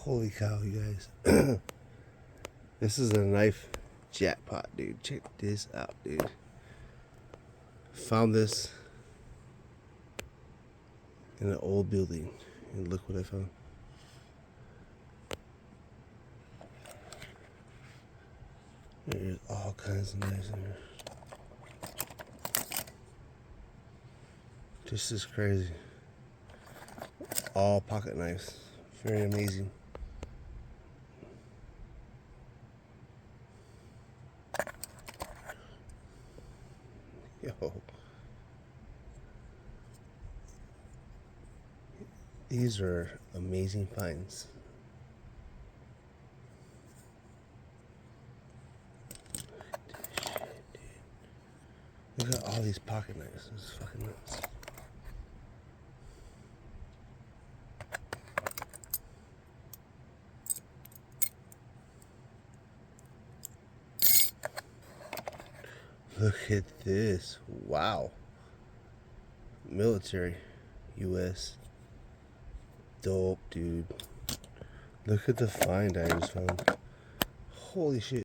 Holy cow, you guys. This is a knife jackpot, dude. Check this out, dude. Found this in an old building, and look what I found. There's all kinds of knives in here. This is crazy. All pocket knives. Very amazing. Yo. These are amazing finds. Look at all these pocket knives. This is fucking nuts. Look at this. Wow. Military. U.S. Dope, dude. Look at the find I just found. Holy shit.